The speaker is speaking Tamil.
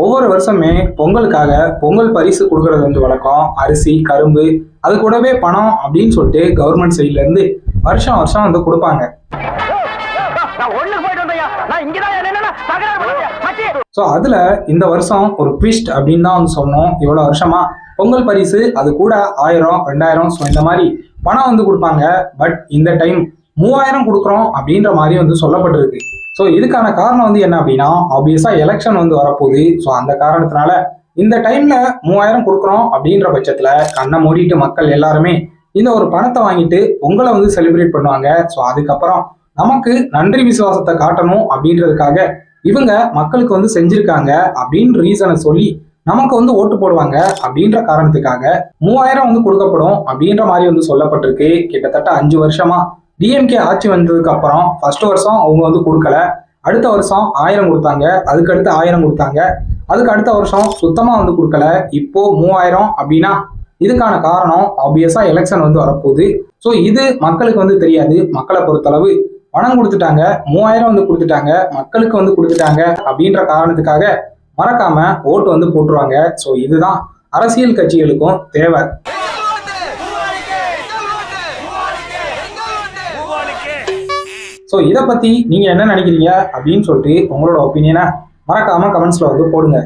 ஒவ்வொரு வருஷமே பொங்கலுக்காக பொங்கல் பரிசு கொடுக்கறது வந்து வழக்கம். அரிசி, கரும்பு, அது கூடவே பணம் அப்படின்னு சொல்லிட்டு கவர்மெண்ட் சைட்ல இருந்து வருஷம் வருஷம் வந்து கொடுப்பாங்க. ஸோ அதுல இந்த வருஷம் ஒரு ட்விஸ்ட் அப்படின்னு தான் வந்து சொன்னோம். இவ்வளவு வருஷமா பொங்கல் பரிசு அது கூட 1000, 2000 ஸோ இந்த மாதிரி பணம் வந்து கொடுப்பாங்க. பட் இந்த டைம் 3000 கொடுக்குறோம் அப்படின்ற மாதிரி வந்து சொல்லப்பட்டிருக்கு. ஸோ இதுக்கான காரணம் வந்து என்ன அப்படின்னா, ஆப்வியஸா எலெக்ஷன் வந்து வரப்போகுது. ஸோ அந்த காரணத்தினால இந்த டைம்ல 3000 கொடுக்குறோம் அப்படின்ற பட்சத்துல கண்ணை மூடிட்டு மக்கள் எல்லாருமே இந்த ஒரு பணத்தை வாங்கிட்டு பொங்கலை வந்து செலிப்ரேட் பண்ணுவாங்க. ஸோ அதுக்கப்புறம் நமக்கு நன்றி விசுவாசத்தை காட்டணும் அப்படின்றதுக்காக இவங்க மக்களுக்கு வந்து செஞ்சிருக்காங்க அப்படின்னு ரீசனை சொல்லி நமக்கு வந்து ஓட்டு போடுவாங்க அப்படின்ற காரணத்துக்காக 3000 வந்து கொடுக்கப்படும் அப்படின்ற மாதிரி வந்து சொல்லப்பட்டிருக்கு. கிட்டத்தட்ட 5 வருஷமா டிஎம்கே ஆட்சி வந்ததுக்கு அப்புறம் ஃபர்ஸ்ட் வருஷம் அவங்க வந்து கொடுக்கல, அடுத்த வருஷம் 1000 கொடுத்தாங்க, அதுக்கு அடுத்து 1000 கொடுத்தாங்க, அதுக்கு அடுத்த வருஷம் சுத்தமா வந்து கொடுக்கல, இப்போ 3000 அப்படின்னா இதுக்கான காரணம் ஆப்வியஸா எலெக்ஷன் வந்து வரப்போகுது. ஸோ இது மக்களுக்கு வந்து தெரியாது. மக்களை பொறுத்தளவு பணம் கொடுத்துட்டாங்க, 3000 வந்து கொடுத்துட்டாங்க, மக்களுக்கு வந்து கொடுத்துட்டாங்க அப்படின்ற காரணத்துக்காக மறக்காம ஓட்டு வந்து போட்டுருவாங்க. ஸோ இதுதான் அரசியல் கட்சிகளுக்கும் தேவை. ஸோ இதை பத்தி நீங்க என்ன நினைக்கிறீங்க அப்படின்னு சொல்லிட்டு உங்களோட ஒப்பீனியனை மறக்காம கமெண்ட்ஸ்ல வந்து போடுங்க.